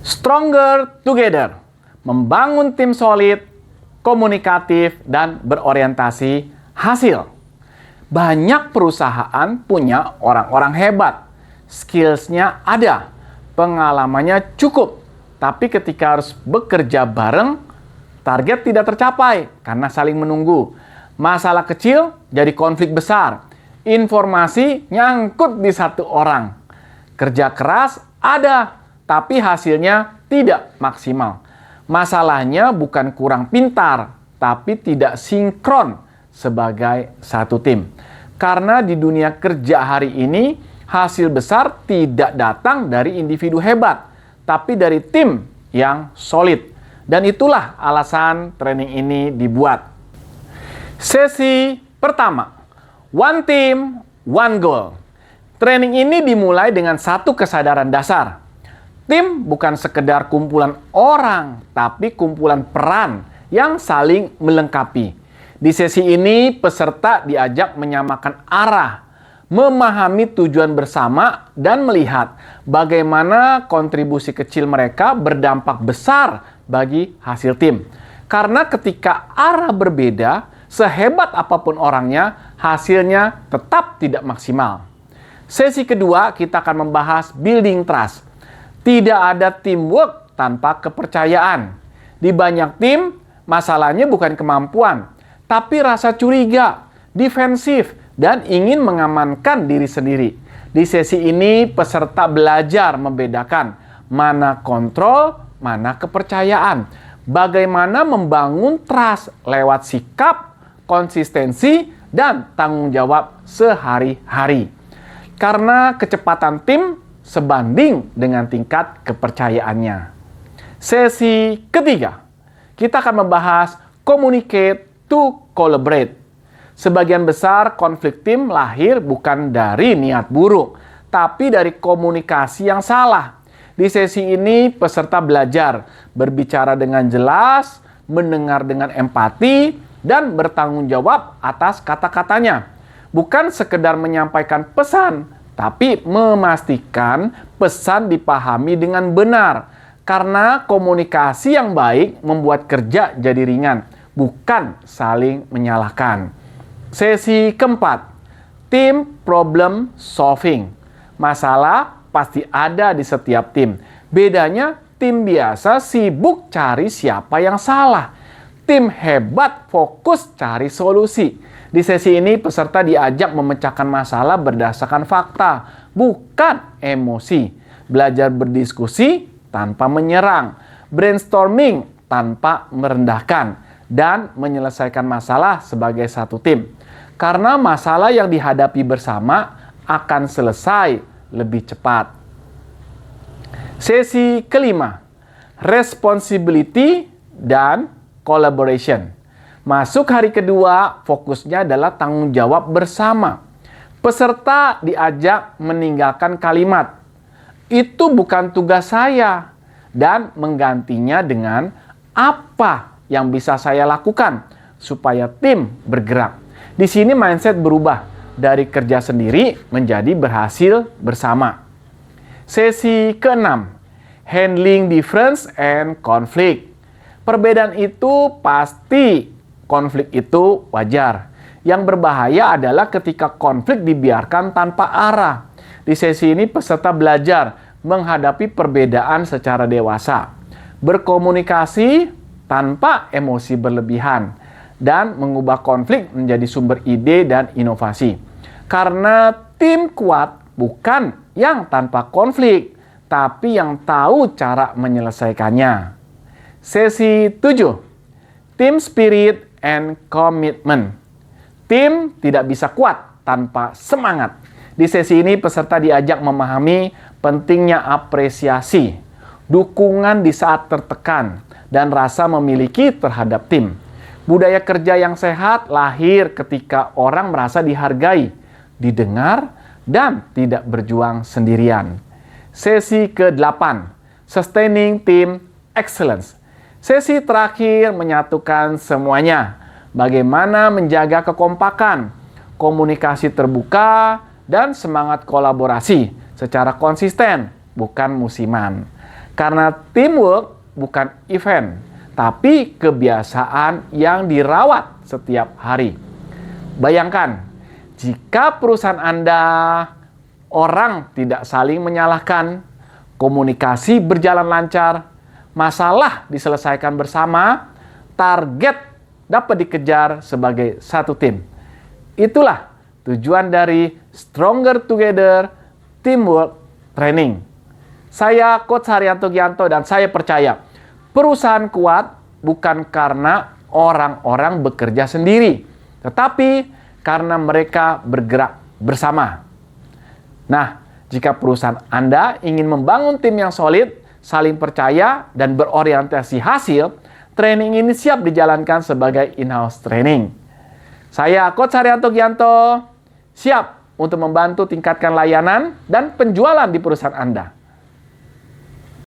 Stronger together, membangun tim solid, komunikatif, dan berorientasi hasil. Banyak perusahaan punya orang-orang hebat, skills-nya ada, pengalamannya cukup, tapi ketika harus bekerja bareng, target tidak tercapai karena saling menunggu. Masalah kecil jadi konflik besar, informasi nyangkut di satu orang. Kerja keras ada, tapi hasilnya tidak maksimal. Masalahnya bukan kurang pintar, tapi tidak sinkron sebagai satu tim. Karena di dunia kerja hari ini, hasil besar tidak datang dari individu hebat, tapi dari tim yang solid. Dan itulah alasan training ini dibuat. Sesi pertama, One Team, One Goal. Training ini dimulai dengan satu kesadaran dasar. Tim bukan sekedar kumpulan orang, tapi kumpulan peran yang saling melengkapi. Di sesi ini, peserta diajak menyamakan arah, memahami tujuan bersama, dan melihat bagaimana kontribusi kecil mereka berdampak besar bagi hasil tim. Karena ketika arah berbeda, sehebat apapun orangnya, hasilnya tetap tidak maksimal. Sesi kedua, kita akan membahas building trust. Tidak ada teamwork tanpa kepercayaan. Di banyak tim, masalahnya bukan kemampuan, tapi rasa curiga, defensif, dan ingin mengamankan diri sendiri. Di sesi ini, peserta belajar membedakan mana kontrol, mana kepercayaan. Bagaimana membangun trust lewat sikap, konsistensi, dan tanggung jawab sehari-hari. Karena kecepatan tim sebanding dengan tingkat kepercayaannya. Sesi ketiga, kita akan membahas communicate to collaborate. Sebagian besar konflik tim lahir bukan dari niat buruk, tapi dari komunikasi yang salah. Di sesi ini, peserta belajar berbicara dengan jelas, mendengar dengan empati, dan bertanggung jawab atas kata-katanya. Bukan sekedar menyampaikan pesan, tapi memastikan pesan dipahami dengan benar. Karena komunikasi yang baik membuat kerja jadi ringan, bukan saling menyalahkan. Sesi keempat, team problem solving. Masalah pasti ada di setiap tim. Bedanya, tim biasa sibuk cari siapa yang salah. Tim hebat fokus cari solusi. Di sesi ini, peserta diajak memecahkan masalah berdasarkan fakta, bukan emosi. Belajar berdiskusi tanpa menyerang, brainstorming tanpa merendahkan, dan menyelesaikan masalah sebagai satu tim. Karena masalah yang dihadapi bersama akan selesai lebih cepat. Sesi kelima, responsibility dan collaboration. Masuk hari kedua, fokusnya adalah tanggung jawab bersama. Peserta diajak meninggalkan kalimat, "Itu bukan tugas saya," dan menggantinya dengan "Apa yang bisa saya lakukan supaya tim bergerak." Di sini mindset berubah dari kerja sendiri menjadi berhasil bersama. Sesi keenam, handling difference and conflict. Perbedaan itu pasti, konflik itu wajar. Yang berbahaya adalah ketika konflik dibiarkan tanpa arah. Di sesi ini peserta belajar menghadapi perbedaan secara dewasa, berkomunikasi tanpa emosi berlebihan, dan mengubah konflik menjadi sumber ide dan inovasi. Karena tim kuat bukan yang tanpa konflik, tapi yang tahu cara menyelesaikannya. Sesi 7, team spirit and commitment. Tim tidak bisa kuat tanpa semangat. Di sesi ini peserta diajak memahami pentingnya apresiasi, dukungan di saat tertekan, dan rasa memiliki terhadap tim. Budaya kerja yang sehat lahir ketika orang merasa dihargai, didengar, dan tidak berjuang sendirian. Sesi ke-8, sustaining team excellence. Sesi terakhir menyatukan semuanya. Bagaimana menjaga kekompakan, komunikasi terbuka, dan semangat kolaborasi secara konsisten, bukan musiman. Karena teamwork bukan event, tapi kebiasaan yang dirawat setiap hari. Bayangkan, jika perusahaan Anda orang tidak saling menyalahkan, komunikasi berjalan lancar, masalah diselesaikan bersama, target dapat dikejar sebagai satu tim. Itulah tujuan dari Stronger Together Teamwork Training. Saya Coach Haryanto Gianto dan saya percaya perusahaan kuat bukan karena orang-orang bekerja sendiri, tetapi karena mereka bergerak bersama. Nah, jika perusahaan Anda ingin membangun tim yang solid, saling percaya, dan berorientasi hasil, training ini siap dijalankan sebagai in-house training. Saya Coach Haryanto Gianto, siap untuk membantu tingkatkan layanan dan penjualan di perusahaan Anda.